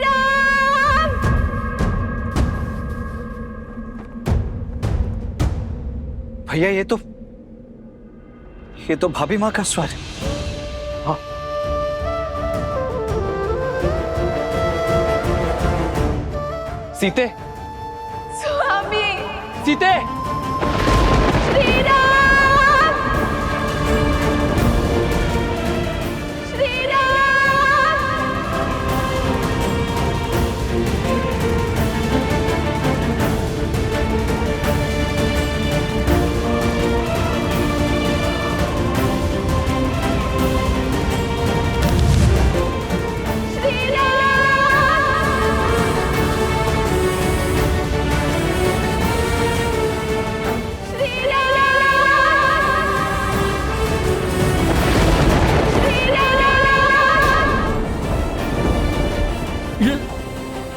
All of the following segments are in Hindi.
राम। भैया ये तो भाभी माँ का स्वर है। हाँ सीते, स्वामी सीते, श्री राम, श्री राम।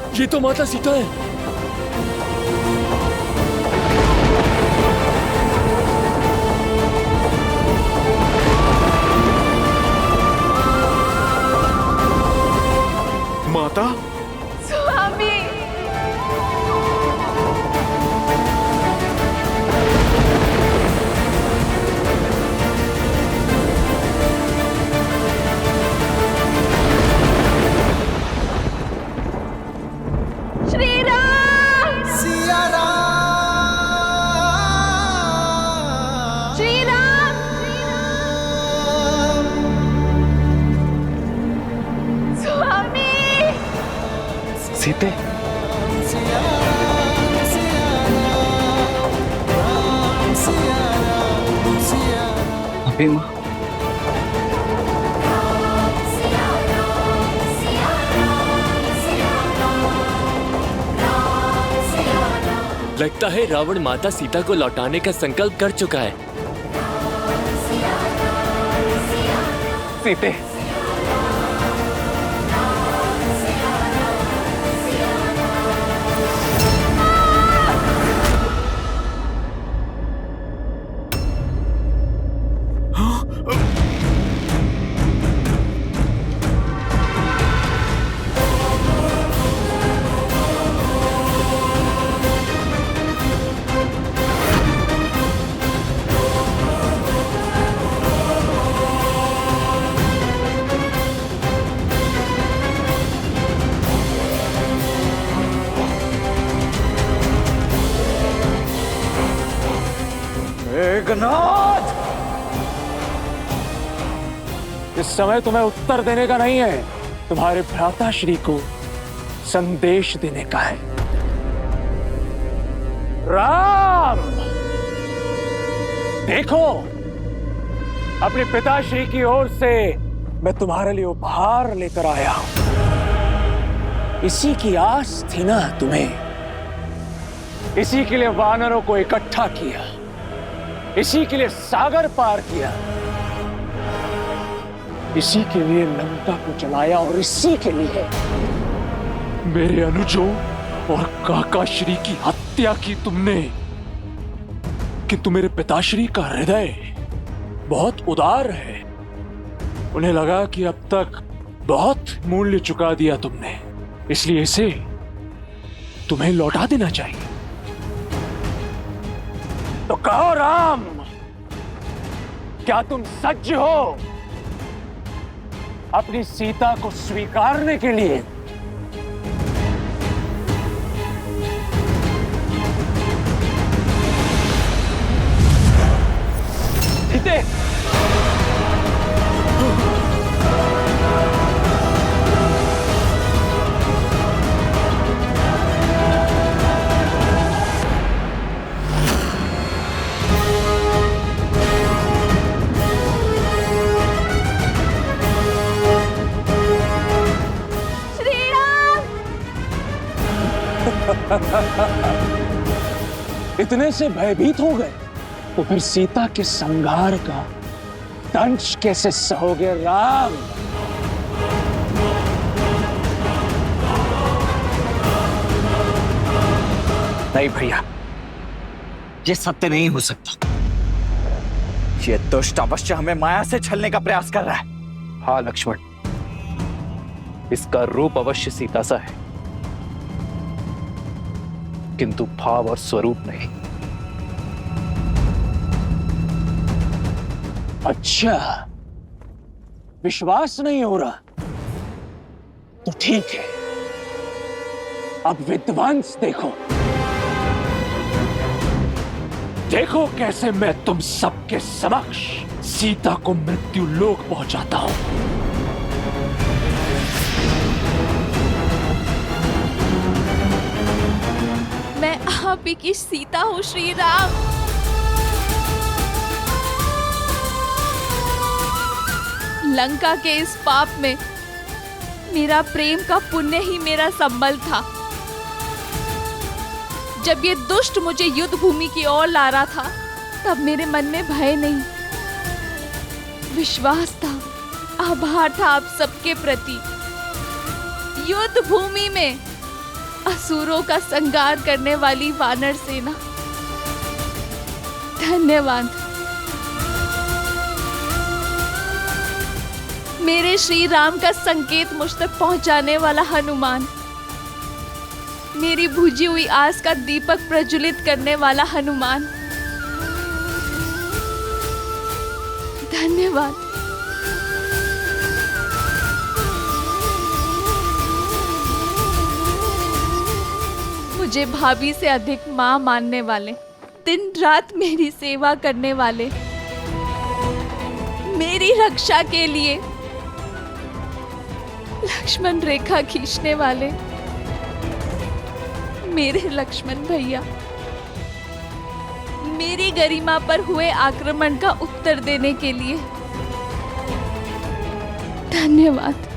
श्री ये तो माता सीता है। माता, स्वामी श्री राम, सिया राम, श्री राम, स्वामी सीते, सिया राम, सिया राम, सिया राम, सिया राम। भाभी माँ लगता है रावण माता सीता को लौटाने का संकल्प कर चुका है। सीते, मेघनाद, इस समय तुम्हें उत्तर देने का नहीं है, तुम्हारे भ्राता श्री को संदेश देने का है। राम, देखो, अपने पिताश्री की ओर से मैं तुम्हारे लिए उपहार लेकर आया हूं। इसी की आस थी ना तुम्हें, इसी के लिए वानरों को इकट्ठा किया, इसी के लिए सागर पार किया, इसी के लिए लंका को जलाया और इसी के लिए मेरे अनुजों और काकाश्री की हत्या की तुमने। किंतु मेरे पिताश्री का हृदय बहुत उदार है, उन्हें लगा कि अब तक बहुत मूल्य चुका दिया तुमने, इसलिए इसे तुम्हें लौटा देना चाहिए। तो कहो राम, क्या तुम सज्ज हो अपनी सीता को स्वीकारने के लिए? सीते, इतने से भयभीत हो गए तो फिर सीता के संहार का दंश कैसे सहोगे राम? नहीं भैया, ये सत्य नहीं हो सकता। ये दुष्ट अवश्य हमें माया से छलने का प्रयास कर रहा है। हाँ लक्ष्मण, इसका रूप अवश्य सीता सा है, किंतु भाव और स्वरूप नहीं। अच्छा, विश्वास नहीं हो रहा तो ठीक है, अब विध्वंस देखो। देखो कैसे मैं तुम सबके समक्ष सीता को मृत्यु लोक पहुंचाता हूं। मैं आप ही की सीता हूँ श्री राम। लंका के इस पाप में मेरा प्रेम का पुण्य ही मेरा संबल था। जब ये दुष्ट मुझे युद्ध भूमि की ओर ला रहा था, तब मेरे मन में भय नहीं, विश्वास था, आभार था आप सबके प्रति। युद्ध भूमि में असुरों का संहार करने वाली वानर सेना, धन्यवाद। मेरे श्री राम का संकेत मुझ तक पहुंचाने वाला हनुमान, मेरी बुझी हुई आस का दीपक प्रज्वलित करने वाला हनुमान, धन्यवाद। मुझे भाभी से अधिक मां मानने वाले, दिन रात मेरी सेवा करने वाले, मेरी रक्षा के लिए लक्ष्मण रेखा खींचने वाले, मेरे लक्ष्मण भैया, मेरी गरिमा पर हुए आक्रमण का उत्तर देने के लिए धन्यवाद।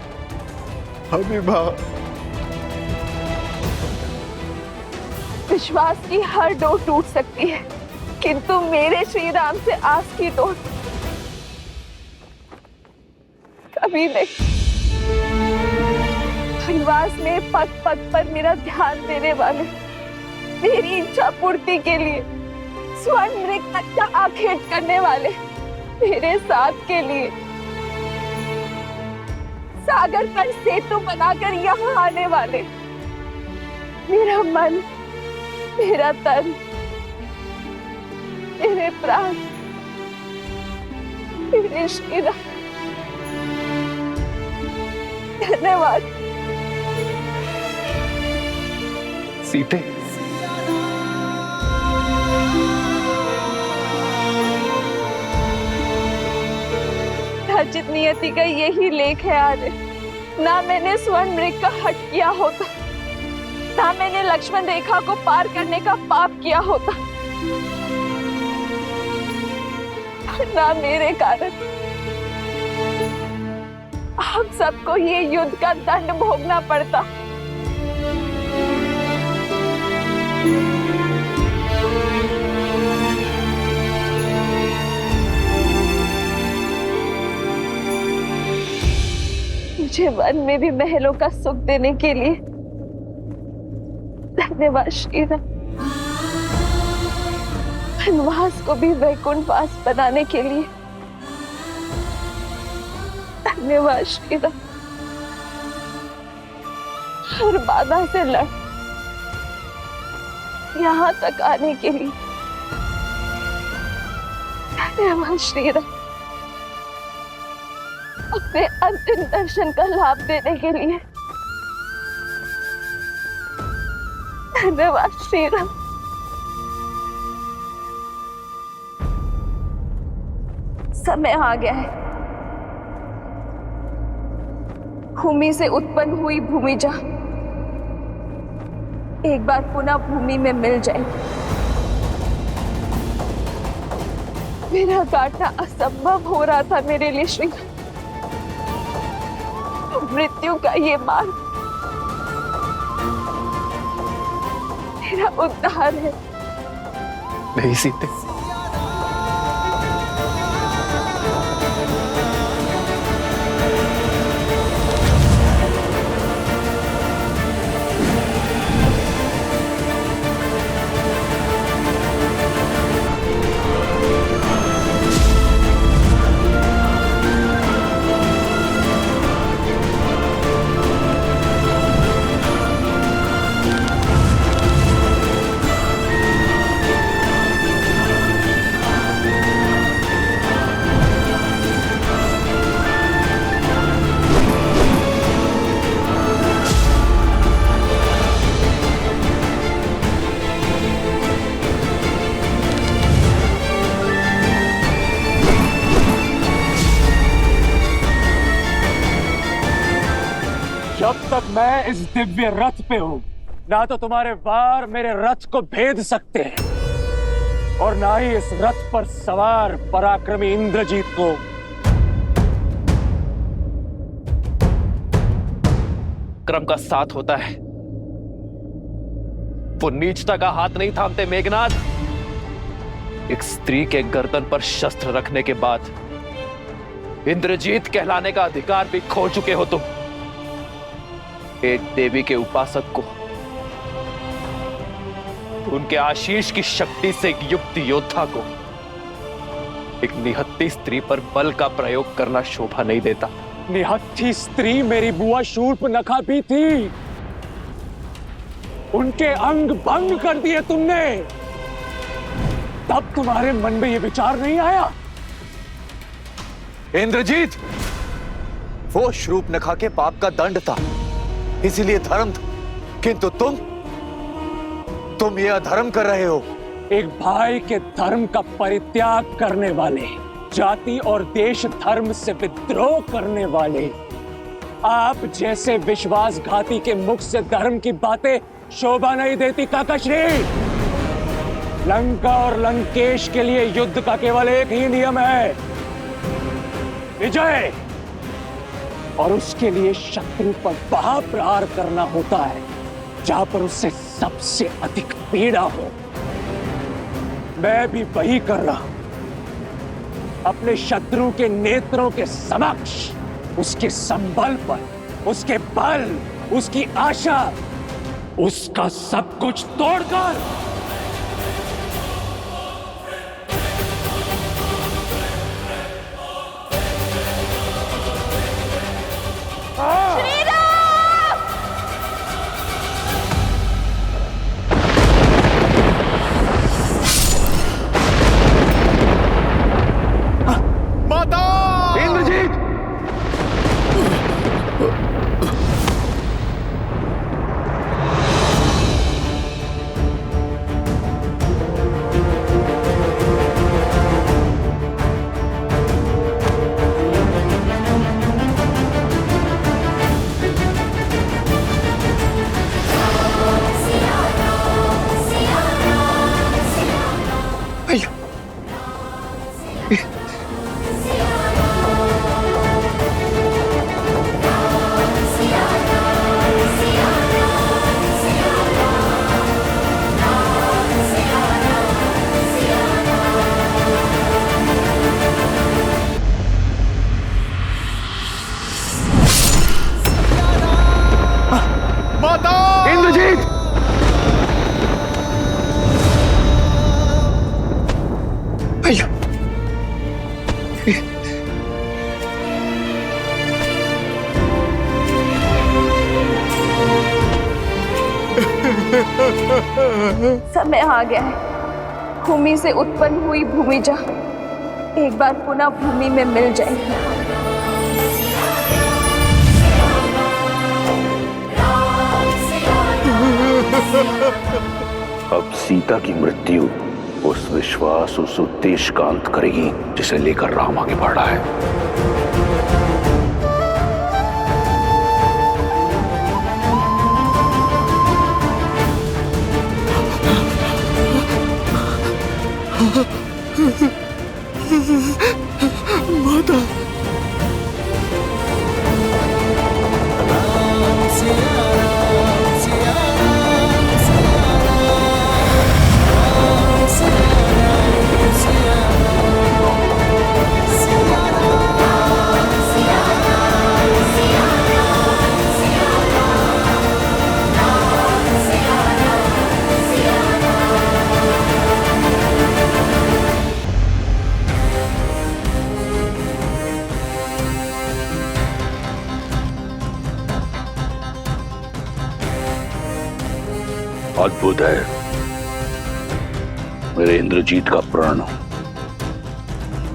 अभिभा, विश्वास की हर डोर टूट सकती है, किंतु मेरे श्री राम से आस की डोर कभी नहीं। वनवास में पग पग पर मेरा ध्यान देने वाले, मेरी इच्छा पूर्ति के लिए स्वर्ण मृग तक का आखेट करने वाले, मेरे साथ के लिए सागर पर सेतु बनाकर यहाँ आने वाले, मेरा मन, मेरा तन, मेरे प्राण, मेरे श्री राम, धन्यवाद। सीते, अर्जित नियति का यही लेख है आज। ना मैंने स्वर्ण मृग का हट किया होता, ना मैंने लक्ष्मण रेखा को पार करने का पाप किया होता, ना मेरे कारण आप सबको ये युद्ध का दंड भोगना पड़ता। मुझे वन में भी महलों का सुख देने के लिए धन्यवाद श्री राम। वनवास को भी वैकुंठ वास बनाने के लिए धन्यवाद श्री राम। हर बाधा से लड़ यहाँ तक आने के लिए धन्यवाद श्री राम। अपने अंतिम दर्शन का लाभ देने के लिए धन्यवाद श्री राम। समय आ गया है, भूमि से उत्पन्न हुई भूमिजा एक बार पुनः भूमि में मिल जाएगी। मेरा काटना असंभव हो रहा था मेरे लिए श्री, मृत्यु का ये मार्ग मेरा उद्धार है। नहीं सीते, इस दिव्य रथ पे हूं, ना तो तुम्हारे वार मेरे रथ को भेद सकते हैं और ना ही इस रथ पर सवार पराक्रमी इंद्रजीत को। क्रम का साथ होता है, वो नीचता का हाथ नहीं थामते मेघनाद। एक स्त्री के गर्दन पर शस्त्र रखने के बाद इंद्रजीत कहलाने का अधिकार भी खो चुके हो तुम। एक देवी के उपासक को उनके आशीष की शक्ति से एक युक्त योद्धा को एक निहत्थी स्त्री पर बल का प्रयोग करना शोभा नहीं देता। निहत्थी स्त्री मेरी बुआ शूर्पनखा भी थी, उनके अंग भंग कर दिए तुमने, तब तुम्हारे मन में यह विचार नहीं आया? इंद्रजीत, वो शूर्पनखा के पाप का दंड था, इसीलिए धर्म था, किंतु तुम ये अधर्म कर रहे हो। एक भाई के धर्म का परित्याग करने वाले, जाति और देश धर्म से विद्रोह करने वाले, आप जैसे विश्वासघाती के मुख से धर्म की बातें शोभा नहीं देती काकाश्री। लंका और लंकेश के लिए युद्ध का केवल एक ही नियम है, विजय, और उसके लिए शत्रु पर वहां प्रहार करना होता है जहां पर उससे सबसे अधिक पीड़ा हो। मैं भी वही कर रहा हूं, अपने शत्रु के नेत्रों के समक्ष उसके संबल पर, उसके बल, उसकी आशा, उसका सब कुछ तोड़कर समय आ गया है, भूमि से उत्पन्न हुई भूमिजा एक बार पुनः भूमि में मिल जाएगी। अब सीता की मृत्यु उस विश्वास, उस उद्देश्य का अंत करेगी जिसे लेकर राम आगे बढ़ रहा है। माता, अद्भुत है मेरे इंद्रजीत का प्रण।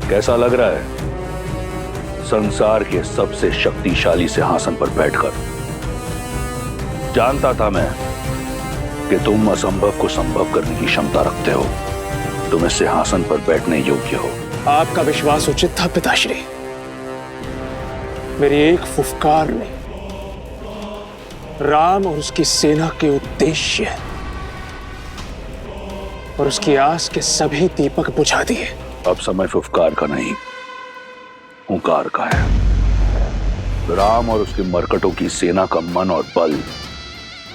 कैसा लग रहा है संसार के सबसे शक्तिशाली सिंहासन पर बैठकर? जानता था मैं कि तुम असंभव को संभव करने की क्षमता रखते हो, तुम इस सिंहासन पर बैठने योग्य हो। आपका विश्वास उचित था पिताश्री। मेरी एक फुफकार ने राम और उसकी सेना के उद्देश्य और उसकी आस के सभी दीपक बुझा दिए। अब समय फुफकार का नहीं, हुंकार का है। राम और उसके मरकटों की सेना का मन और बल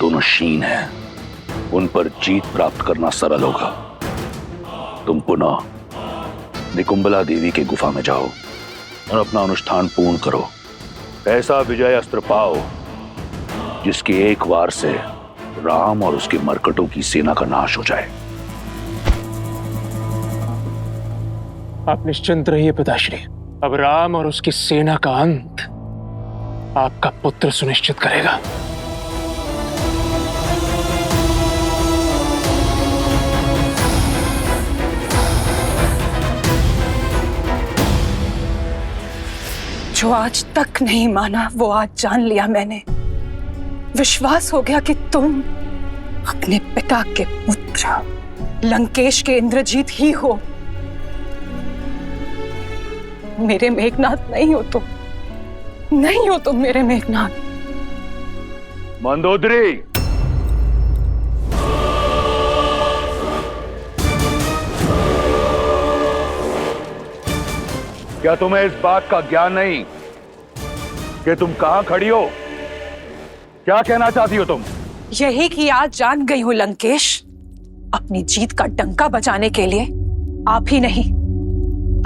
दोनों क्षीण है। उन पर जीत प्राप्त करना सरल होगा। तुम पुनः निकुंबला देवी के गुफा में जाओ और अपना अनुष्ठान पूर्ण करो। ऐसा विजय अस्त्र पाओ जिसके एक वार से राम और उसके मरकटों की सेना का नाश हो जाए। आप निश्चिंत रहिए पिताश्री। अब राम और उसकी सेना का अंत आपका पुत्र सुनिश्चित करेगा। जो आज तक नहीं माना वो आज जान लिया मैंने। विश्वास हो गया कि तुम अपने पिता के पुत्र लंकेश के इंद्रजीत ही हो। मेरे मेघनाथ नहीं हो तुम, नहीं हो तुम मेरे मेघनाथ। मंदोदरी, क्या तुम्हें इस बात का ज्ञान नहीं कि तुम कहां खड़ी हो? क्या कहना चाहती हो तुम? यही कि आज जान गई हूं लंकेश, अपनी जीत का डंका बजाने के लिए आप ही नहीं,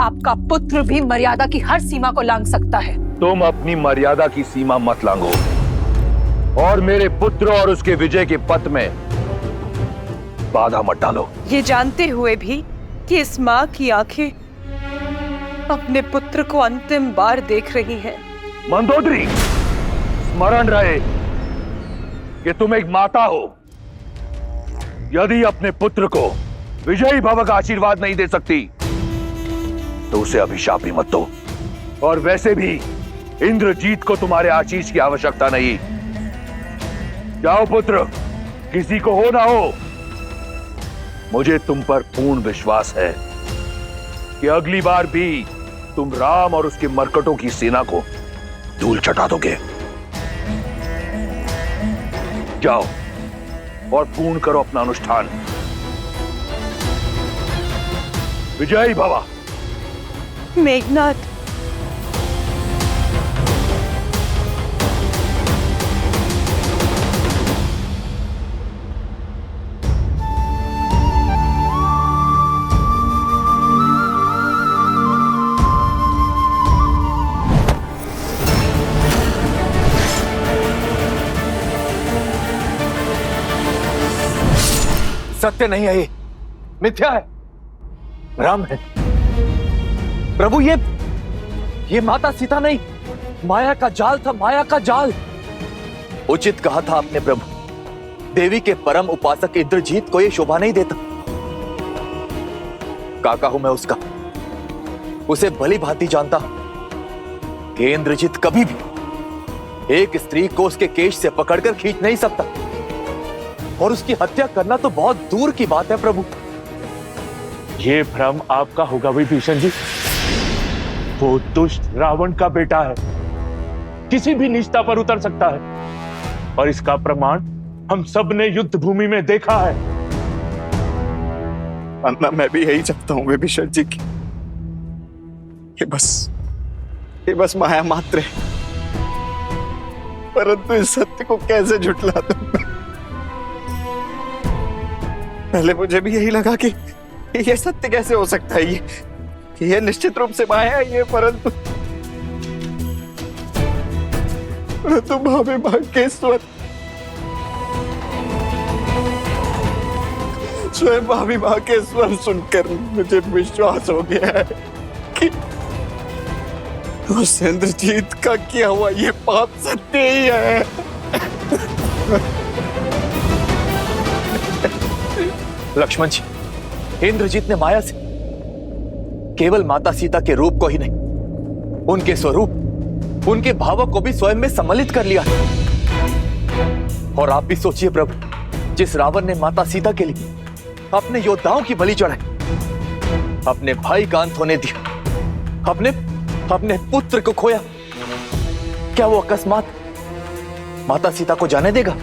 आपका पुत्र भी मर्यादा की हर सीमा को लांघ सकता है। तुम अपनी मर्यादा की सीमा मत लांघो और मेरे पुत्र और उसके विजय के पथ में बाधा मत डालो। ये जानते हुए भी कि इस माँ की आंखें अपने पुत्र को अंतिम बार देख रही हैं। मंदोदरी, स्मरण रहे कि तुम एक माता हो। यदि अपने पुत्र को विजयी भव का आशीर्वाद नहीं दे सकती तो उसे अभिशाप भी मत दो। और वैसे भी इंद्रजीत को तुम्हारे आशीष की आवश्यकता नहीं। जाओ पुत्र, किसी को हो ना हो, मुझे तुम पर पूर्ण विश्वास है कि अगली बार भी तुम राम और उसके मरकटों की सेना को धूल चटा दोगे। जाओ और पूर्ण करो अपना अनुष्ठान। विजयी भव। मेघनाथ, सत्य नहीं है, ये मिथ्या है, भ्रम है। प्रभु, ये माता सीता नहीं, माया का जाल था, माया का जाल। उचित कहा था आपने प्रभु। देवी के परम उपासक इंद्रजीत को यह शोभा नहीं देता। काका हूं मैं उसका, उसे भली भांति जानता कि इंद्रजीत कभी भी एक स्त्री को उसके केश से पकड़कर खींच नहीं सकता, और उसकी हत्या करना तो बहुत दूर की बात है प्रभु। ये भ्रम आपका होगा विभीषण जी। वो दुष्ट रावण का बेटा है, किसी भी निष्ठा पर उतर सकता है, और इसका प्रमाण हम सब ने युद्ध भूमि में देखा है। अन्ना, मैं भी यही चाहता हूं विभीषण जी की ये बस माया मात्र है, परंतु इस सत्य को कैसे झुठला दूं? पहले मुझे भी यही लगा कि ये सत्य कैसे हो सकता है, ये निश्चित रूप से माया है ये, परंतु भाभी भाग्येश्वर, स्वयं भाभी भाग्येश्वर सुनकर मुझे विश्वास हो गया है कि उस इंद्रजीत का किया हुआ ये पाप सत्य ही है। लक्ष्मण जी, इंद्रजीत ने माया से केवल माता सीता के रूप को ही नहीं, उनके स्वरूप, उनके भावों को भी स्वयं में सम्मिलित कर लिया। और आप भी सोचिए प्रभु, जिस रावण ने माता सीता के लिए अपने योद्धाओं की बलि चढ़ाई, अपने भाई का अंत होने दिया, अपने पुत्र को खोया, क्या वो अकस्मात माता सीता को जाने देगा?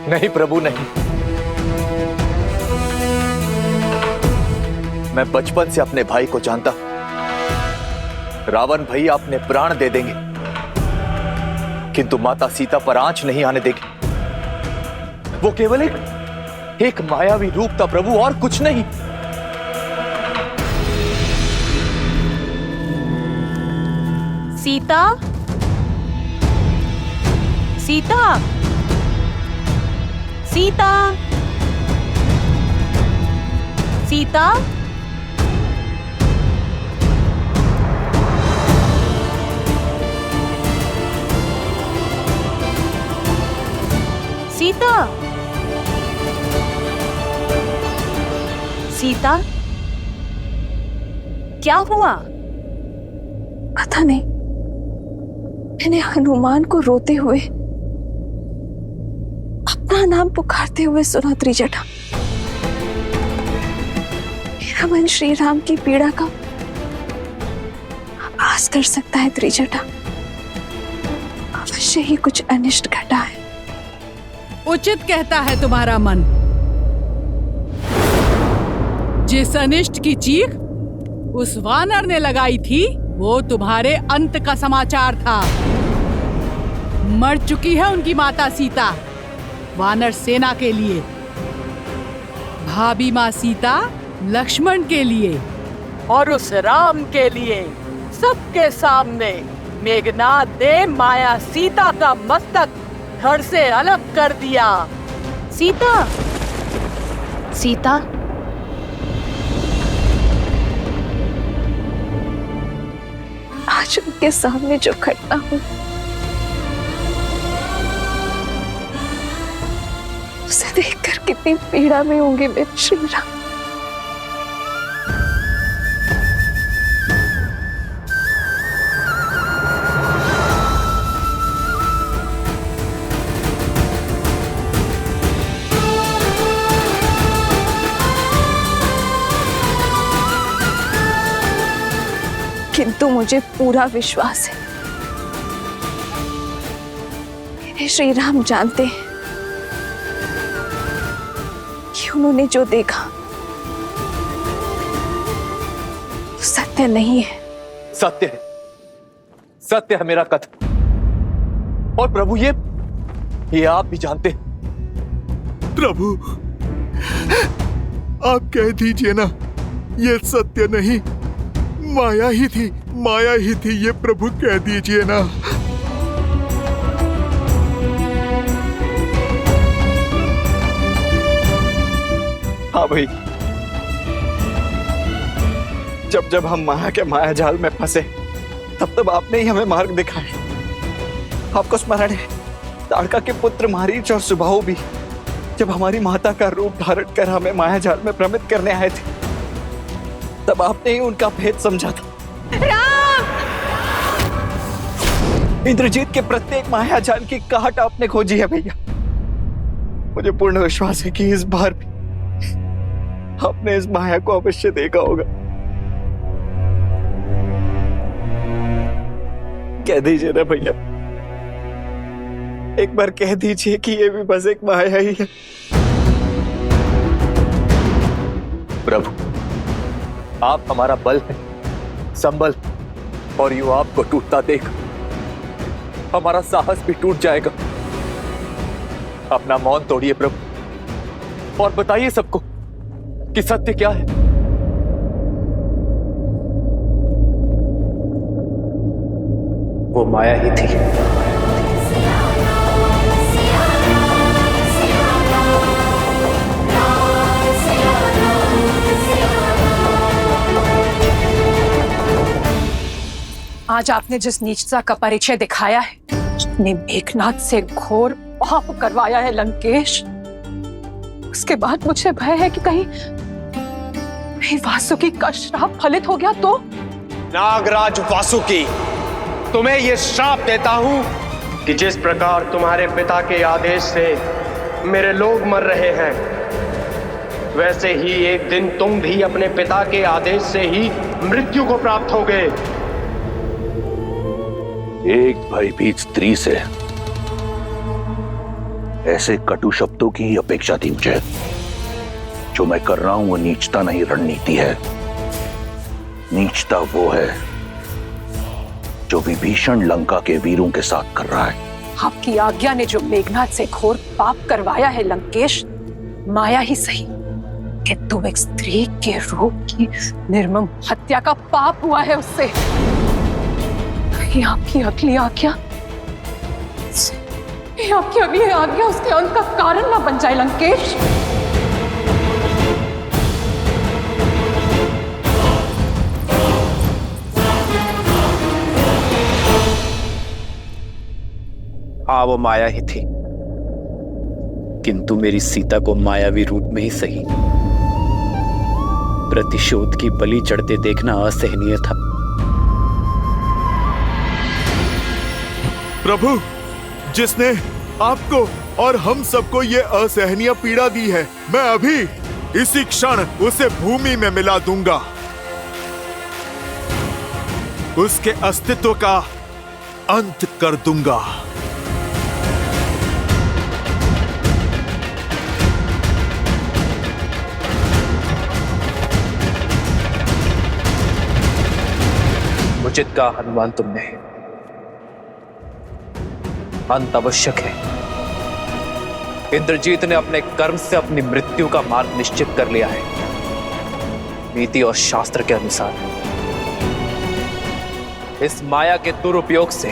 नहीं प्रभु, नहीं। मैं बचपन से अपने भाई को जानता हूं। रावण भैया अपने प्राण दे देंगे, किंतु माता सीता पर आंच नहीं आने देंगे। वो केवल एक मायावी रूप था प्रभु, और कुछ नहीं। सीता, सीता, सीता, सीता, सीता, सीता, क्या हुआ? पता नहीं, मैंने हनुमान को रोते हुए, अपना नाम पुकारते हुए सुना त्रिजटा। मेरा मन श्री राम की पीड़ा का आभास कर सकता है त्रिजटा। अवश्य ही कुछ अनिष्ट घटा है। उचित कहता है तुम्हारा मन। जिस अनिष्ट की चीख उस वानर ने लगाई थी, वो तुम्हारे अंत का समाचार था। मर चुकी है उनकी माता सीता वानर सेना के लिए, भाभी माँ सीता लक्ष्मण के लिए, और उस राम के लिए सबके सामने मेघनाद ने माया सीता का मस्तक धड़ से अलग कर दिया। सीता, सीता, आज उनके सामने जो घटना हुई, उसे देखकर कितनी पीड़ा में होंगे मेरे श्री राम। किंतु मुझे पूरा विश्वास है, मेरे श्री राम जानते हैं कि उन्होंने जो देखा वो सत्य नहीं है। सत्य है, सत्य है मेरा कथन। और प्रभु ये आप भी जानते हैं। प्रभु, आप कह दीजिए ना, ये सत्य नहीं, माया ही थी, माया ही थी, ये प्रभु कह दीजिए ना। हाँ भाई, जब जब हम माया के माया जाल में फंसे, तब तब आपने ही हमें मार्ग दिखाए। आपको स्मरण है ताड़का के पुत्र मारीच और सुबाहु भी जब हमारी माता का रूप धारण कर हमें माया जाल में भ्रमित करने आए थे, तब आपने ही उनका भेद समझा था। इंद्रजीत के प्रत्येक माया जाल की काट आपने खोजी है भैया। मुझे पूर्ण विश्वास है कि इस बार भी आपने इस माया को अवश्य देखा होगा। कह दीजिए ना भैया, एक बार कह दीजिए कि ये भी बस एक माया ही है। प्रभु, आप हमारा बल है, संबल, और यूं आपको टूटता देख हमारा साहस भी टूट जाएगा। अपना मौन तोड़िए प्रभु, और बताइए सबको कि सत्य क्या है। वो माया ही थी। आज आपने जिस नीचता का परिचय दिखाया है, अपने मेघनाद से घोर पाप करवाया है लंकेश, उसके बाद मुझे भय है कि कहीं वासुकी का श्राप फलित हो गया तो। नागराज वासुकी, तुम्हें यह श्राप देता हूं कि जिस प्रकार तुम्हारे पिता के आदेश से मेरे लोग मर रहे हैं, वैसे ही एक दिन तुम भी अपने पिता के आदेश से ही मृत्यु को प्राप्त होगे। एक भयभीत स्त्री से ऐसे कटु शब्दों की ही अपेक्षा थी मुझे। जो मैं कर रहा हूं वो नीचता नहीं, रणनीति है। नीचता वो है जो विभीषण लंका के वीरों के साथ कर रहा है। आपकी आज्ञा ने जो मेघनाथ से घोर पाप करवाया है लंकेश, माया ही सही कि तुम एक स्त्री के रूप की निर्मम हत्या का पाप हुआ है उससे। ये आपकी अगली आज्ञा, ये आपकी अगली आज्ञा उसके अंत का कारण ना बन जाए लंकेश। हाँ, वो माया ही थी, किंतु मेरी सीता को मायावी रूप में ही सही प्रतिशोध की बलि चढ़ते देखना असहनीय था। प्रभु, जिसने आपको और हम सबको ये असहनीय पीड़ा दी है, मैं अभी इसी क्षण उसे भूमि में मिला दूंगा। उसके अस्तित्व का अंत कर दूंगा। उचित का हनुमान तुमने, अंत आवश्यक है। इंद्रजीत ने अपने कर्म से अपनी मृत्यु का मार्ग निश्चित कर लिया है। नीति और शास्त्र के अनुसार इस माया के दुरुपयोग से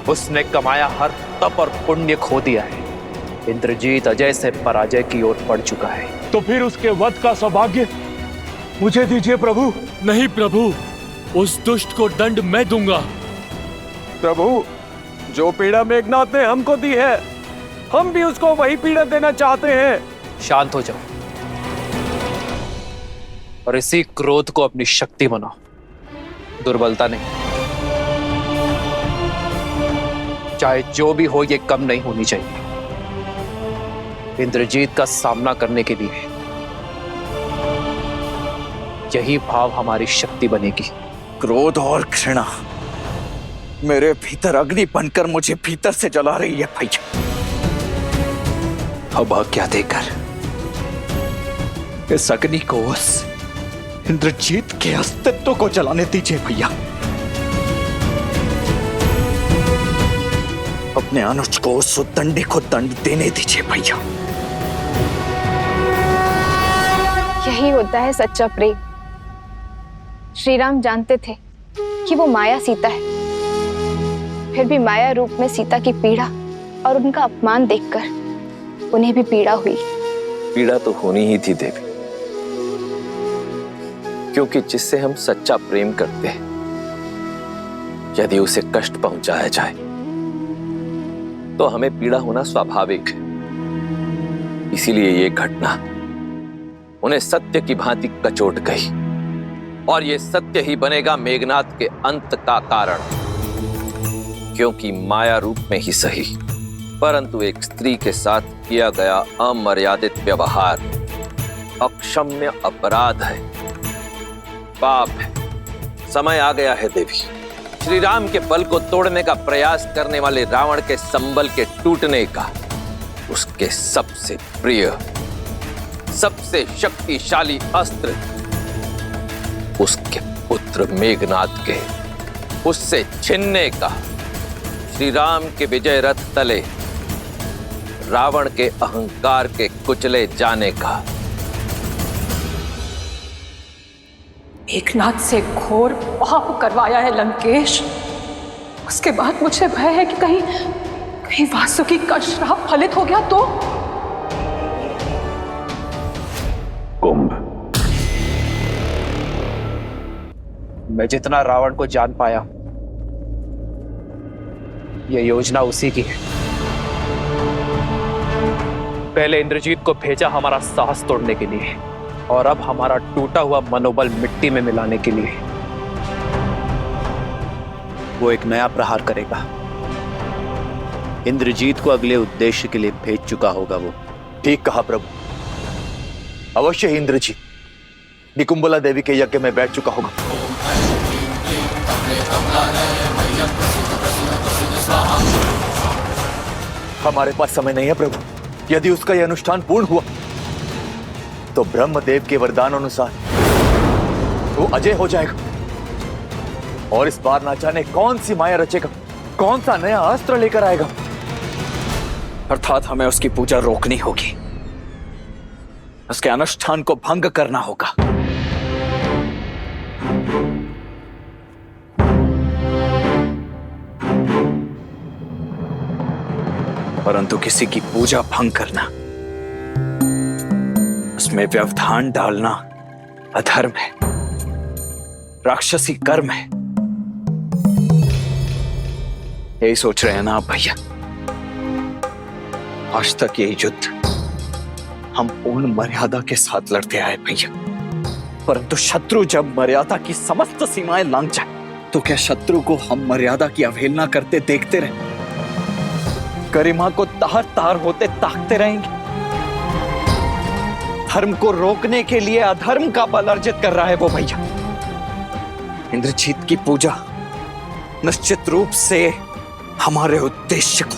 उसने कमाया हर तप और पुण्य खो दिया है। इंद्रजीत अजय से पराजय की ओर बढ़ चुका है। तो फिर उसके वध का सौभाग्य मुझे दीजिए प्रभु। नहीं प्रभु, उस दुष्ट को दंड मैं दूंगा। प्रभु, जो पीड़ा मेघनाथ ने हमको दी है, हम भी उसको वही पीड़ा देना चाहते हैं। शांत हो जाओ और इसी क्रोध को अपनी शक्ति बनाओ, दुर्बलता नहीं। चाहे जो भी हो, ये कम नहीं होनी चाहिए। इंद्रजीत का सामना करने के लिए यही भाव हमारी शक्ति बनेगी। क्रोध और घृणा मेरे भीतर अग्नि बनकर मुझे भीतर से जला रही है भैया। अब आज्ञा देकर इस अग्नि को उस इंद्रजीत के अस्तित्व को जलाने दीजिए भैया। अपने अनुज को उस उद्दंडी को दंड देने दीजिए भैया। यही होता है सच्चा प्रेम। श्री राम जानते थे कि वो माया सीता है, फिर भी माया रूप में सीता की पीड़ा और उनका अपमान देखकर उन्हें भी पीड़ा हुई। पीड़ा तो होनी ही थी देवी, क्योंकि जिससे हम सच्चा प्रेम करते हैं, यदि उसे कष्ट पहुंचाया जाए तो हमें पीड़ा होना स्वाभाविक है। इसीलिए ये घटना उन्हें सत्य की भांति कचोट गई, और ये सत्य ही बनेगा मेघनाथ के अंत का कारण। क्योंकि माया रूप में ही सही, परंतु एक स्त्री के साथ किया गया अमर्यादित व्यवहार अक्षम्य अपराध है, पाप है। समय आ गया है देवी। श्री राम के बल को तोड़ने का प्रयास करने वाले रावण के संबल के टूटने का, उसके सबसे प्रिय, सबसे शक्तिशाली अस्त्र, उसके पुत्र मेघनाथ के उससे छिनने का, श्री राम के विजय रथ तले रावण के अहंकार के कुचले जाने का। मेघनाथ से घोर पाप करवाया है लंकेश। उसके बाद मुझे भय है कि कहीं वासुकी का श्राप फलित हो गया तो। कुंभ, मैं जितना रावण को जान पाया, यह योजना उसी की है। पहले इंद्रजीत को भेजा हमारा साहस तोड़ने के लिए, और अब हमारा टूटा हुआ मनोबल मिट्टी में मिलाने के लिए। वो एक नया प्रहार करेगा। इंद्रजीत को अगले उद्देश्य के लिए भेज चुका होगा वो। ठीक कहा प्रभु, अवश्य ही इंद्रजीत निकुंबला देवी के यज्ञ में बैठ चुका होगा। हमारे पास समय नहीं है प्रभु। यदि उसका यह अनुष्ठान पूर्ण हुआ तो ब्रह्मदेव के वरदान अनुसार वो अजय हो जाएगा और इस बार ना जाने कौन सी माया रचेगा, कौन सा नया अस्त्र लेकर आएगा। अर्थात हमें उसकी पूजा रोकनी होगी, उसके अनुष्ठान को भंग करना होगा। परंतु किसी की पूजा भंग करना, उसमें व्यवधान डालना अधर्म है, राक्षसी कर्म है। यही सोच रहे हैं ना आप भैया? आज तक यही युद्ध हम पूर्ण मर्यादा के साथ लड़ते आए भैया, परंतु शत्रु जब मर्यादा की समस्त सीमाएं लांघ जाए तो क्या शत्रु को हम मर्यादा की अवहेलना करते देखते रहे, गरिमा को तार तार होते ताकते रहेंगे? धर्म को रोकने के लिए अधर्म का बल अर्जित कर रहा है वो भैया। इंद्रजीत की पूजा निश्चित रूप से हमारे उद्देश्य को,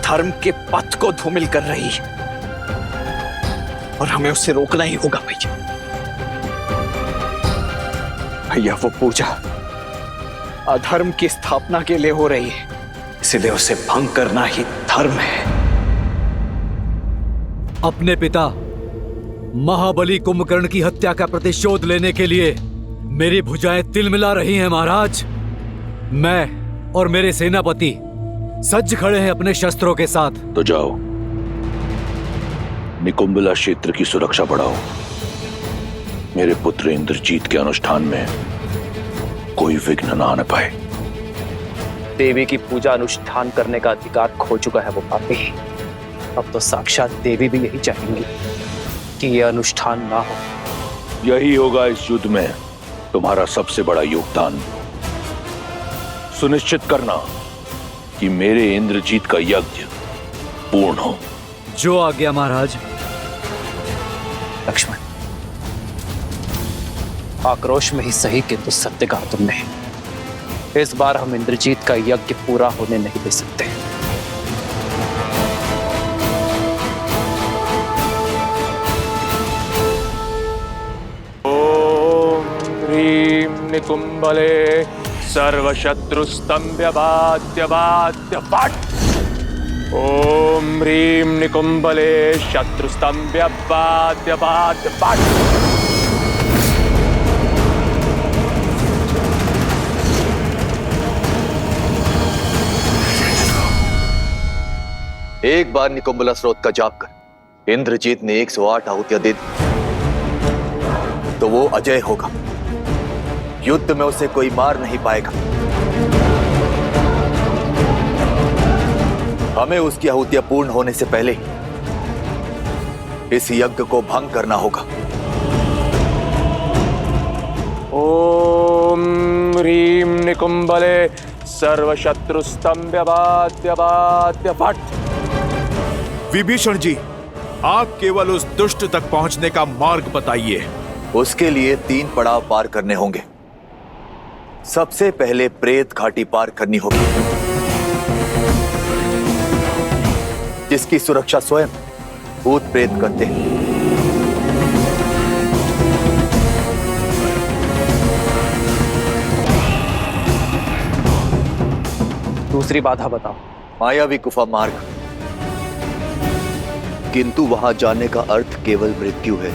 धर्म के पथ को धूमिल कर रही है और हमें उसे रोकना ही होगा भैया। भैया वो पूजा अधर्म की स्थापना के लिए हो रही है, इसलिए उसे भंग करना ही धर्म है। अपने पिता महाबली कुंभकर्ण की हत्या का प्रतिशोध लेने के लिए मेरी भुजाएं तिलमिला रही हैं महाराज। मैं और मेरे सेनापति सज्ज खड़े हैं अपने शस्त्रों के साथ। तो जाओ, निकुंभला क्षेत्र की सुरक्षा बढ़ाओ। मेरे पुत्र इंद्रजीत के अनुष्ठान में कोई विघ्न न आने पाए। देवी की पूजा अनुष्ठान करने का अधिकार खो चुका है वो पापी। अब तो साक्षात देवी भी यही चाहेंगी कि यह अनुष्ठान ना हो। यही होगा इस युद्ध में तुम्हारा सबसे बड़ा योगदान। सुनिश्चित करना कि मेरे इंद्रजीत का यज्ञ पूर्ण हो। जो आज्ञा महाराज। लक्ष्मण, आक्रोश में ही सही किंतु सत्य कहा तुमने। इस बार हम इंद्रजीत का यज्ञ पूरा होने नहीं दे सकते। ओम ह्रीं निकुंभले सर्वशत्रुस्तंभ्यबाद्य बाद्य फट। ओम ह्रीं निकुंभले शत्रुस्तंभ्यबाद्य बाद्य फट। एक बार निकुंभला स्रोत का जाप कर इंद्रजीत ने 108 आहुतियां दे दी तो वो अजय होगा। युद्ध में उसे कोई मार नहीं पाएगा। हमें उसकी आहुतियां पूर्ण होने से पहले इस यज्ञ को भंग करना होगा। ओम ह्रीं निकुंभले सर्वशत्रुस्तंभ्यबाद्य बाद्य फट। विभीषण जी, आप केवल उस दुष्ट तक पहुंचने का मार्ग बताइए। उसके लिए 3 पड़ाव पार करने होंगे। सबसे पहले प्रेत घाटी पार करनी होगी, जिसकी सुरक्षा स्वयं भूत प्रेत करते हैं। दूसरी बाधा बताओ। मायावी गुफा मार्ग, किंतु वहां जाने का अर्थ केवल मृत्यु है।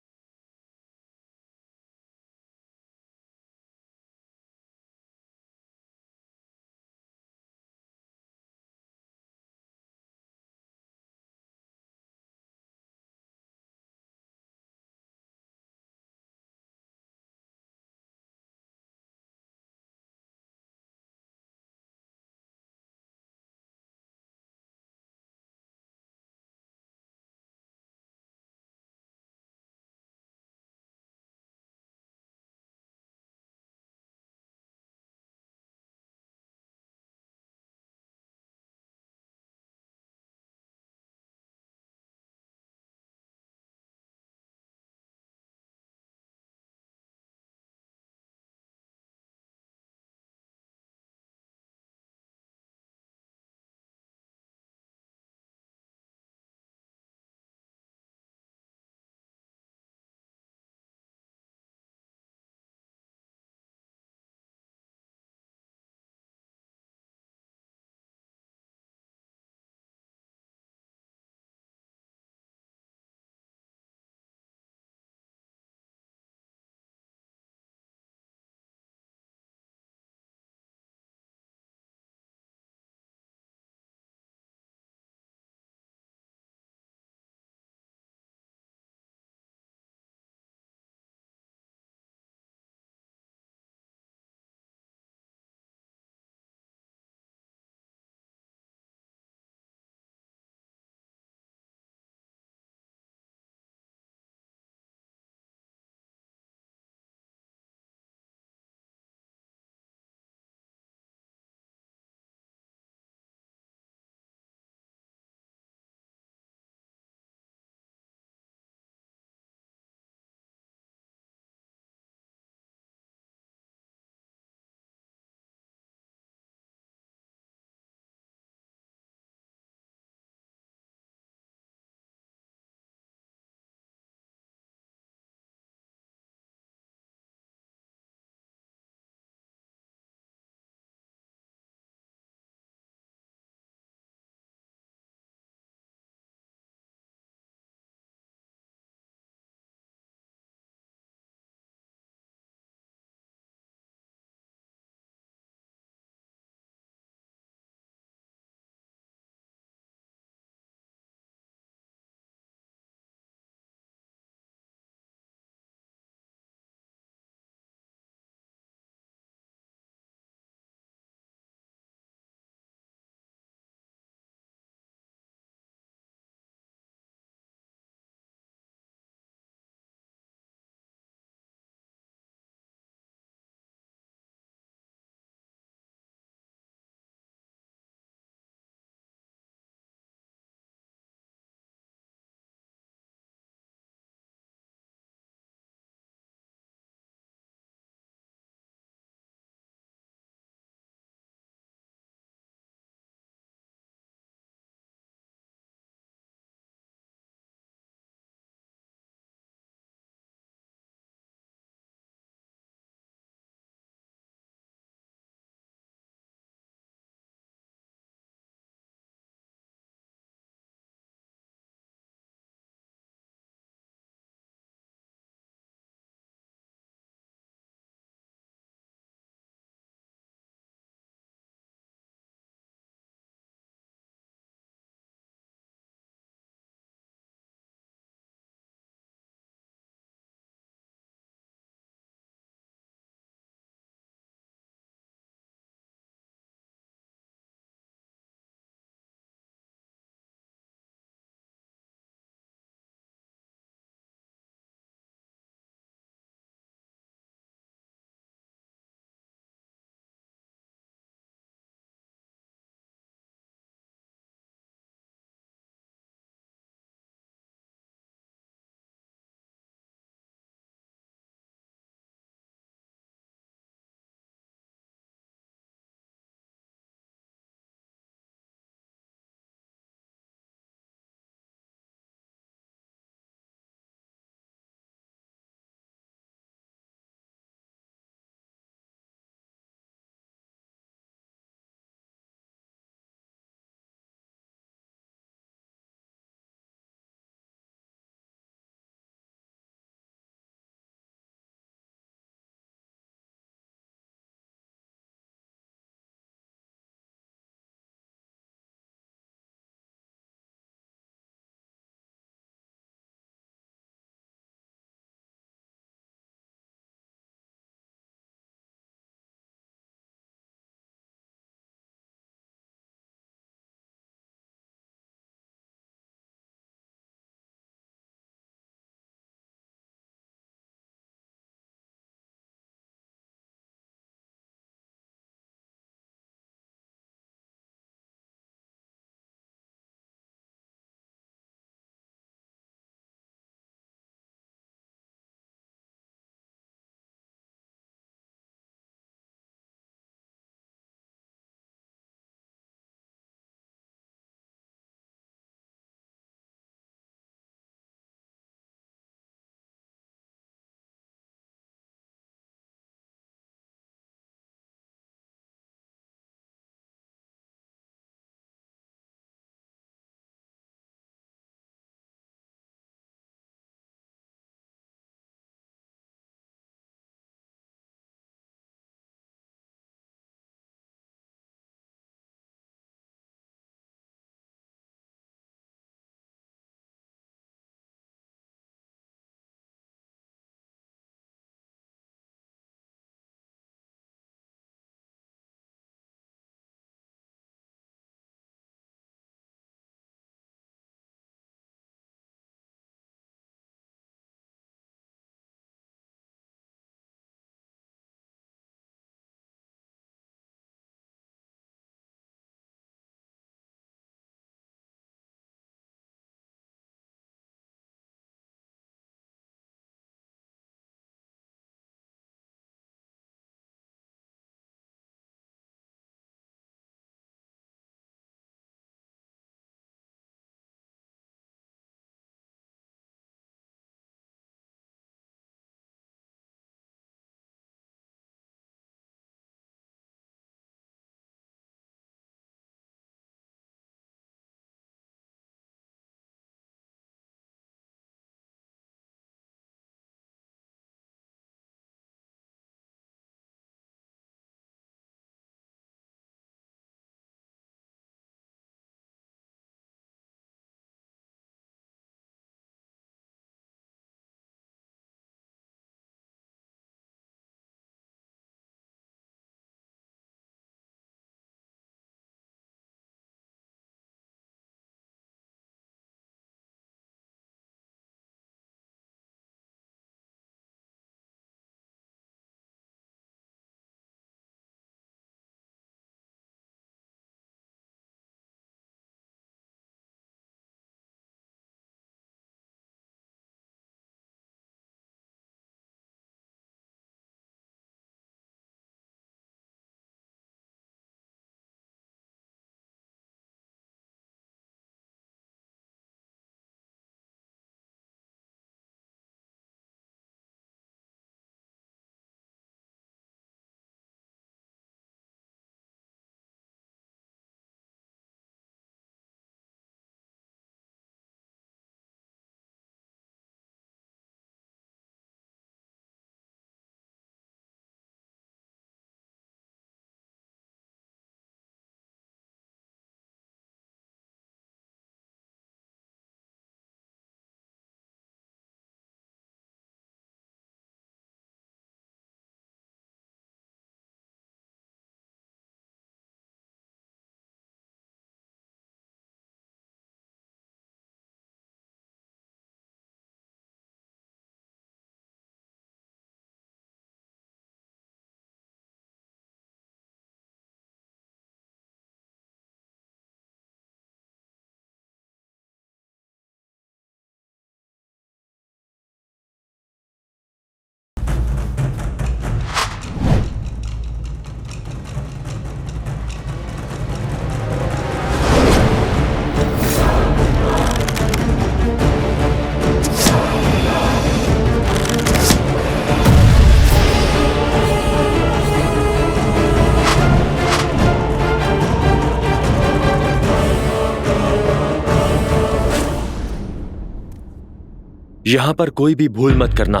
यहां पर कोई भी भूल मत करना,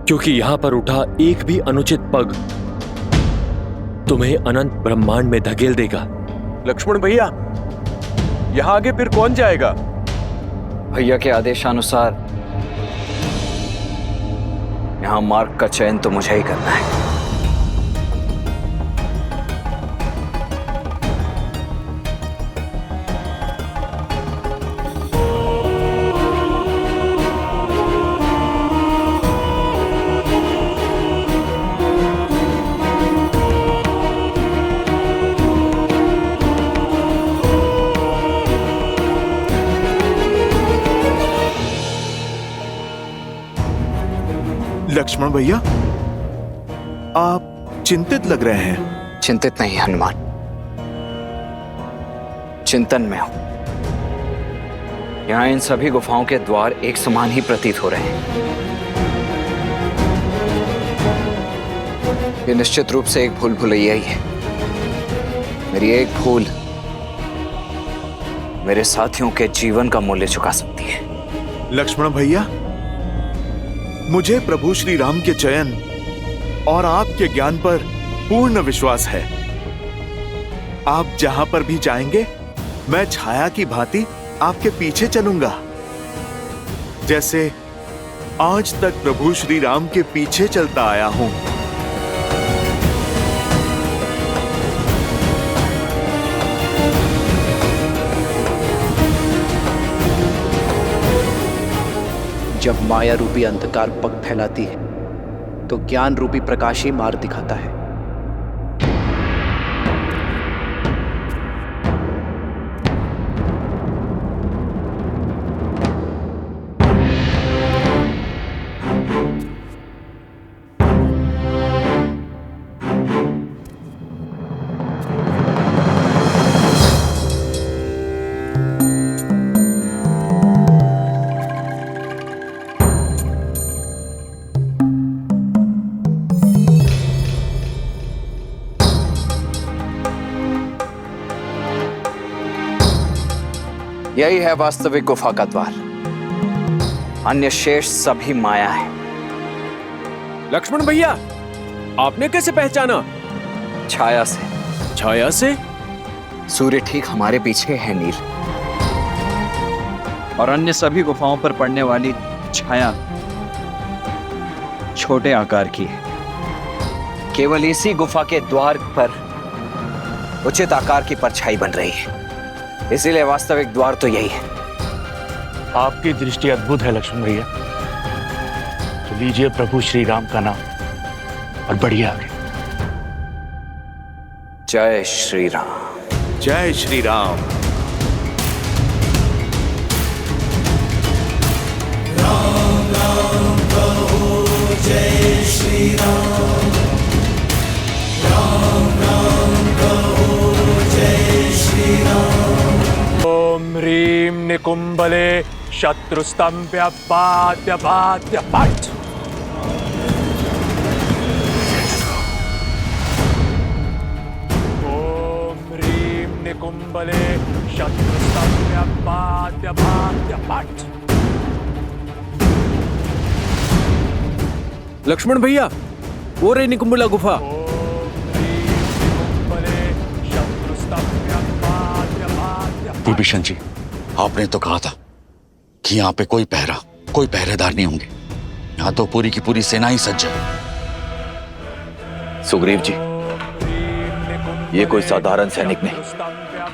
क्योंकि यहां पर उठा एक भी अनुचित पग तुम्हें अनंत ब्रह्मांड में धकेल देगा। लक्ष्मण भैया, यहाँ आगे फिर कौन जाएगा? भैया के आदेशानुसार यहाँ मार्ग का चयन तो मुझे ही करना है। लक्ष्मण भैया, आप चिंतित लग रहे हैं। चिंतित नहीं हनुमान, चिंतन में हूं। यहां इन सभी गुफाओं के द्वार एक समान ही प्रतीत हो रहे हैं। ये निश्चित रूप से एक भूल भुलैया ही है। मेरी एक भूल मेरे साथियों के जीवन का मूल्य चुका सकती है। लक्ष्मण भैया, मुझे प्रभु श्री राम के चयन और आपके ज्ञान पर पूर्ण विश्वास है। आप जहां पर भी जाएंगे, मैं छाया की भांति आपके पीछे चलूंगा, जैसे आज तक प्रभु श्री राम के पीछे चलता आया हूं। जब माया रूपी अंधकार पग फैलाती है तो ज्ञान रूपी प्रकाश ही मार्ग दिखाता है। यही है वास्तविक गुफा का द्वार। अन्य शेष सभी माया है। लक्ष्मण भैया, आपने कैसे पहचाना? छाया से। छाया से? सूर्य ठीक हमारे पीछे है नील, और अन्य सभी गुफाओं पर पड़ने वाली छाया छोटे आकार की है। केवल इसी गुफा के द्वार पर उचित आकार की परछाई बन रही है, इसीलिए वास्तविक द्वार तो यही है। आपकी दृष्टि अद्भुत है लक्ष्मण भैया। तो लीजिए प्रभु श्री राम का नाम और बढ़िया आगे। जय श्री राम। जय श्री राम। राम राम कहो जय श्री राम। राम राम कहो जय श्री राम। ओम ह्रीं निकुंभले शत्रुस्तंभ्य बाध्य बाध्य पट। ओम ह्रीं निकुंभले शत्रुस्तंभ्य बाध्य बाध्य पट। लक्ष्मण भैया, वो रे निकुंभला गुफा। विभीषण जी, आपने तो कहा था कि यहाँ पे कोई पहरेदार नहीं होंगे। यहाँ तो पूरी की पूरी सेना ही सज्ज है। सुग्रीव जी, ये कोई साधारण सैनिक नहीं,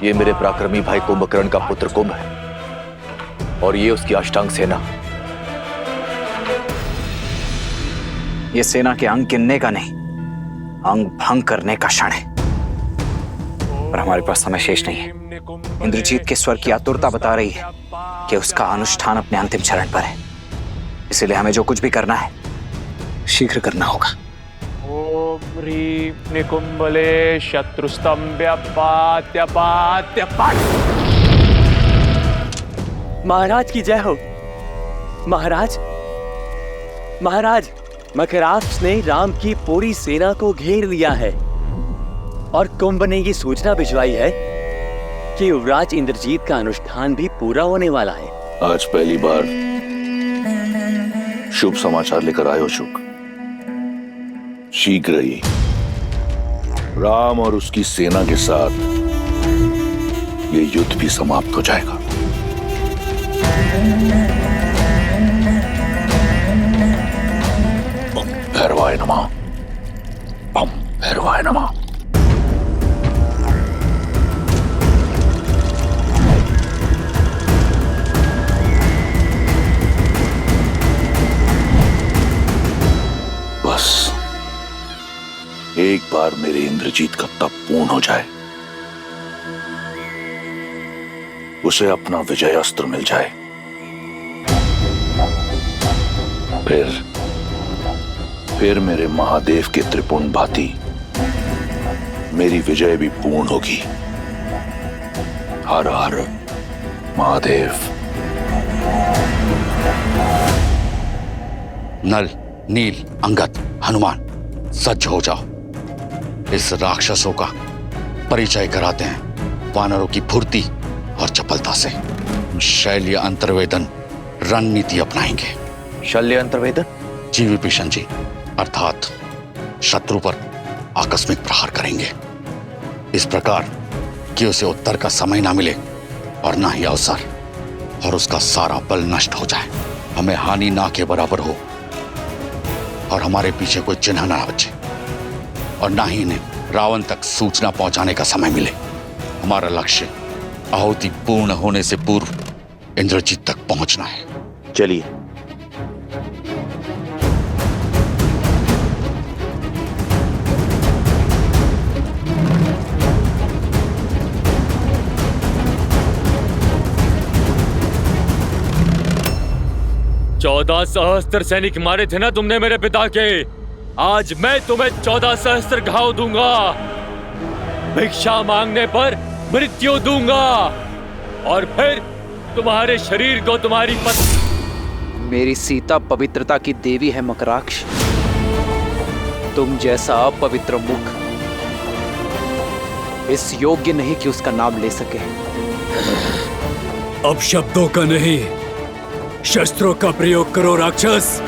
ये मेरे पराक्रमी भाई कुंभकर्ण का पुत्र कुंभ है, और ये उसकी अष्टांग सेना। ये सेना के अंग गिनने का नहीं, अंग भंग करने का क्षण है, पर हमारे पास समय शेष नहीं है। इंद्रजीत के स्वर की आतुरता बता रही है कि उसका अनुष्ठान अपने अंतिम चरण पर है, इसलिए हमें जो कुछ भी करना है शीघ्र करना होगा। ओम ह्रीं निकुंभले शत्रुस्तंभ्य बाध्य बाध्य पट। महाराज की जय हो। महाराज, महाराज, मकराक्ष ने राम की पूरी सेना को घेर लिया है, और कुंभ ने ये सूचना भिजवाई है कि युवराज इंद्रजीत का अनुष्ठान भी पूरा होने वाला है। आज पहली बार शुभ समाचार लेकर आए हो शुक। शीघ्र ही राम और उसकी सेना के साथ ये युद्ध भी समाप्त हो जाएगा। ओम भैरवाय नमः, ओम भैरवाय नमः। बस एक बार मेरे इंद्रजीत का तप पूर्ण हो जाए, उसे अपना विजय अस्त्र मिल जाए, फिर मेरे महादेव के त्रिपुंड भांति मेरी विजय भी पूर्ण होगी। हर हर महादेव। नल, नील, अंगद, हनुमान, सज्ज हो जाओ। इस राक्षसों का परिचय कराते हैं वानरों की फुर्ती और चपलता से। शैल्य अंतर्वेदन रणनीति अपनाएंगे। शल्य अंतर्वेदन? जी विभीषण जी, अर्थात शत्रु पर आकस्मिक प्रहार करेंगे, इस प्रकार कि उसे उत्तर का समय ना मिले और ना ही अवसर, और उसका सारा बल नष्ट हो जाए, हमें हानि ना के बराबर हो और हमारे पीछे कोई चिन्ह ना बचे, और ना ही इन्हें रावण तक सूचना पहुंचाने का समय मिले। हमारा लक्ष्य आहुति पूर्ण होने से पूर्व इंद्रजीत तक पहुंचना है। चलिए। चौदह सहस्त्र सैनिक मारे थे ना तुमने मेरे पिता के, आज मैं तुम्हें 14 सहस्त्र घाव दूंगा। भिक्षा मांगने पर मृत्यु दूंगा और फिर तुम्हारे शरीर को तुम्हारी पत्नी। मेरी सीता पवित्रता की देवी है मकराक्ष। तुम जैसा अपवित्र मुख इस योग्य नहीं कि उसका नाम ले सके। अब शब्दों का नहीं, शस्त्रों का प्रयोग करो राक्षस।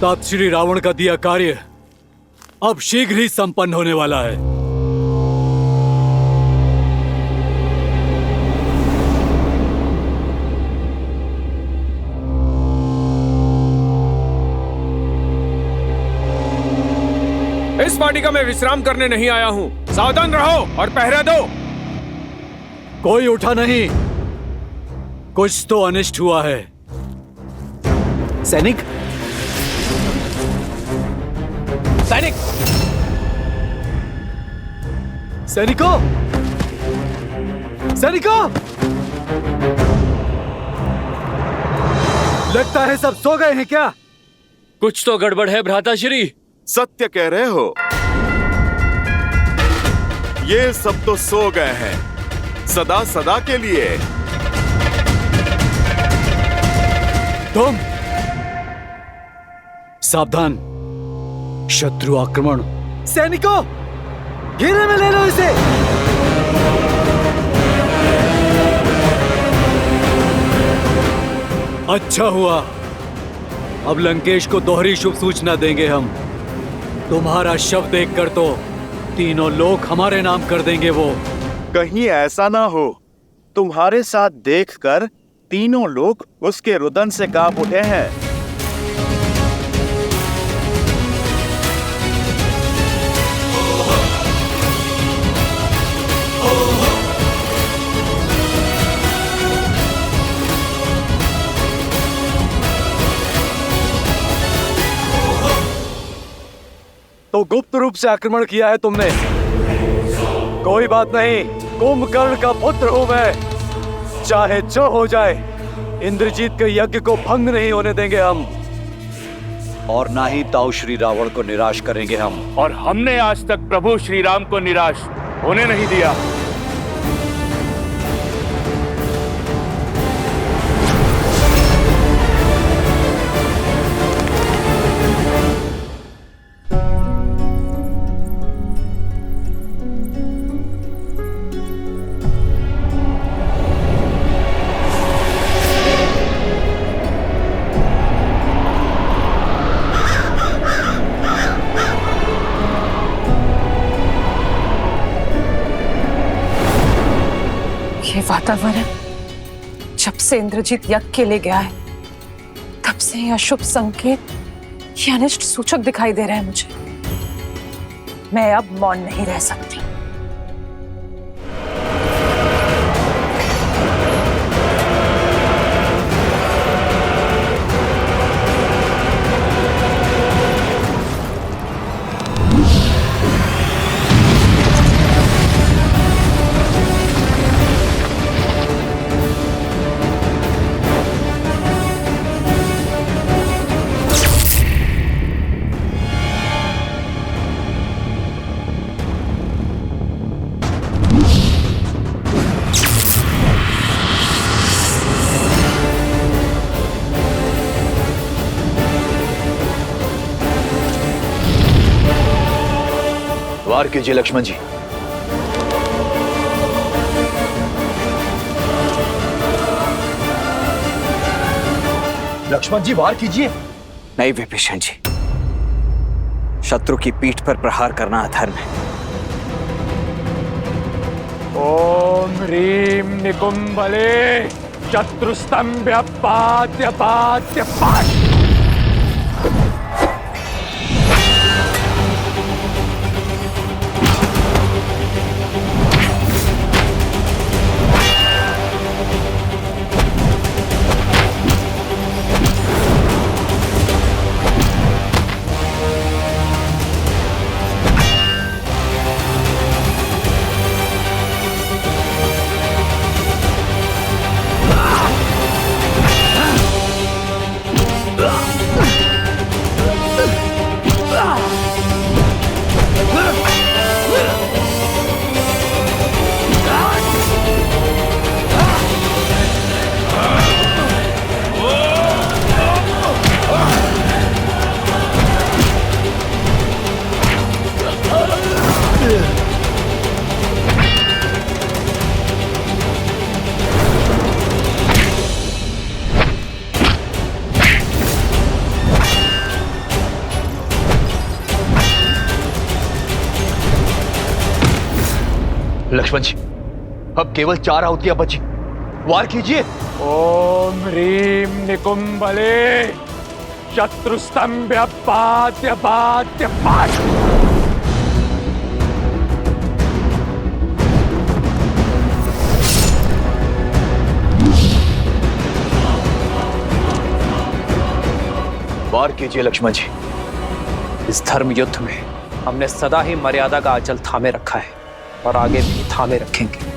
तात श्री रावण का दिया कार्य अब शीघ्र ही संपन्न होने वाला है। इस वाटिका में विश्राम करने नहीं आया हूँ। सावधान रहो और पहरा दो। कोई उठा नहीं, कुछ तो अनिष्ट हुआ है। सैनिक, सैनिक, सैनिकों, सैनिकों! लगता है सब सो गए हैं क्या? कुछ तो गड़बड़ है भ्राताश्री। सत्य कह रहे हो, ये सब तो सो गए हैं सदा सदा के लिए। तुम सावधान, शत्रु आक्रमण। सैनिकों, घेरे में ले लो इसे। अच्छा हुआ, अब लंकेश को दोहरी शुभ सूचना देंगे हम। तुम्हारा शव देखकर तो तीनों लोग हमारे नाम कर देंगे। वो कहीं ऐसा ना हो तुम्हारे साथ देखकर तीनों लोग उसके रुदन से कांप उठे हैं। तो गुप्त रूप से आक्रमण किया है तुमने। कोई बात नहीं, कुंभकर्ण का पुत्र हूं मैं, चाहे जो हो जाए इंद्रजीत के यज्ञ को भंग नहीं होने देंगे हम, और ना ही ताऊ श्री रावण को निराश करेंगे हम। और हमने आज तक प्रभु श्री राम को निराश होने नहीं दिया। ये वातावरण जब से इंद्रजीत यज्ञ के लिए गया है तब से ये अशुभ संकेत, ये अनिष्ट सूचक दिखाई दे रहे हैं मुझे। मैं अब मौन नहीं रह सकती। वार कीजिए लक्ष्मण जी। लक्ष्मण जी वार कीजिए। नहीं विभीषण जी, शत्रु की पीठ पर प्रहार करना अधर्म है। ओम ह्रीम निकुंभले शत्रुस्तंभ्य पाद्य पाद्य पाद्य। लक्ष्मण जी, अब केवल 4 आहुतियां बची, वार कीजिए। ओम ह्रीम निकुंभले शत्रुस्तंभ्य पाद्य पाद्य पाद। वार कीजिए लक्ष्मण जी। इस धर्म युद्ध में हमने सदा ही मर्यादा का आंचल थामे रखा है और आगे भी थामे रखेंगे।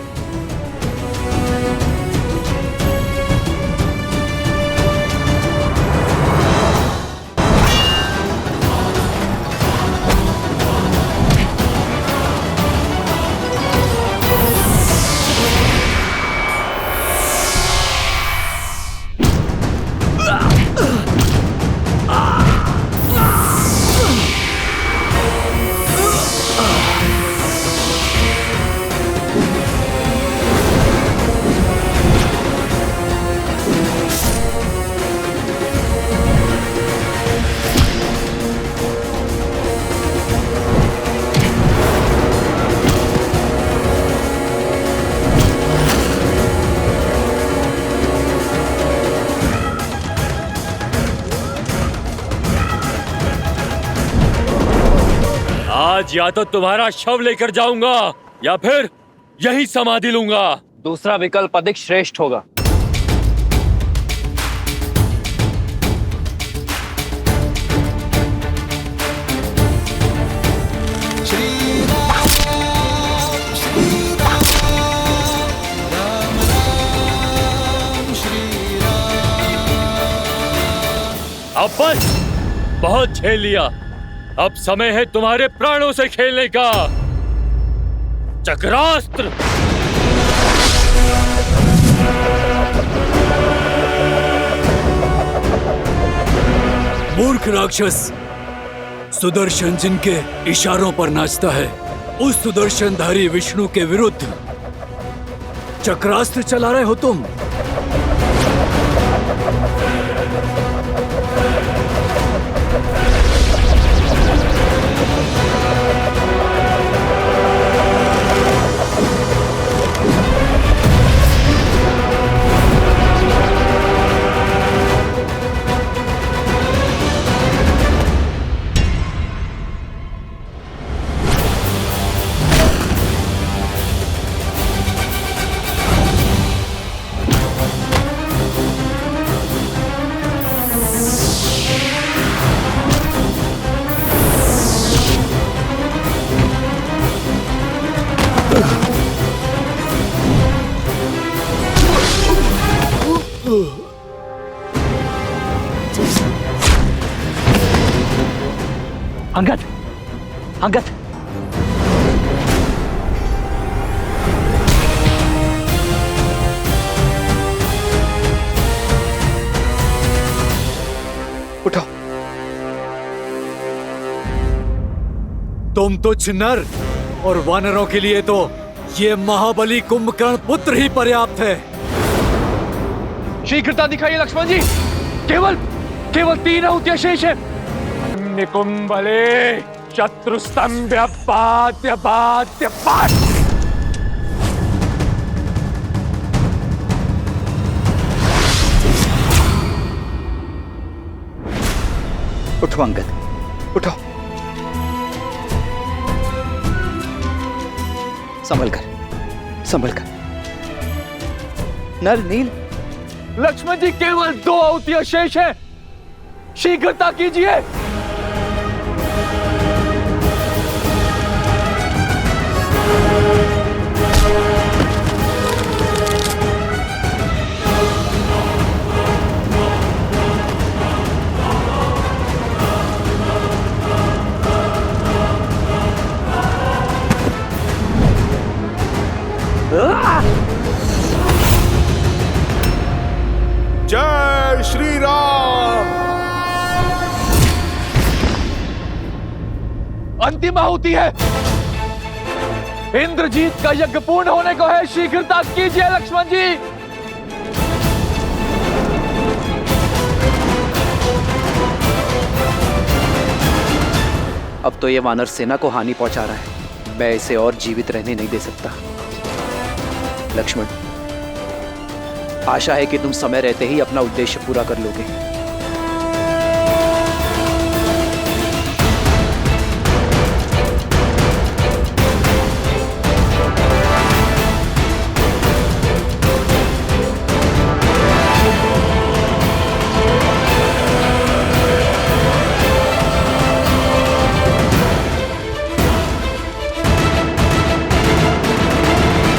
आज या तो तुम्हारा शव लेकर जाऊंगा या फिर यही समाधि लूंगा। दूसरा विकल्प अधिक श्रेष्ठ होगा। अब बस, बहुत झेल लिया। अब समय है तुम्हारे प्राणों से खेलने का। चक्रास्त्र। मूर्ख राक्षस, सुदर्शन जिनके इशारों पर नाचता है, उस सुदर्शनधारी विष्णु के विरुद्ध चक्रास्त्र चला रहे हो तुम। अंगद, अंगद, उठो। तुम तुच्छ नर और वानरों के लिए तो ये महाबली कुंभकर्ण पुत्र ही पर्याप्त है। शीघ्रता दिखाइए लक्ष्मण जी। केवल 3 आहुतियां शेष है। निकुंभले शत्रुस्तंभ्य पाद्य पाद्य पाद। उठो अंगद, उठो। संभल कर, संभल कर। नल नील। लक्ष्मण जी, केवल 2 आहुतियां शेष है। शीघ्रता कीजिए। जय श्री राम। अंतिम आहुति है। इंद्रजीत का यज्ञ पूर्ण होने को है। शीघ्रता कीजिए लक्ष्मण जी। अब तो ये वानर सेना को हानि पहुंचा रहा है। मैं इसे और जीवित रहने नहीं दे सकता। लक्ष्मण, आशा है कि तुम समय रहते ही अपना उद्देश्य पूरा कर लोगे।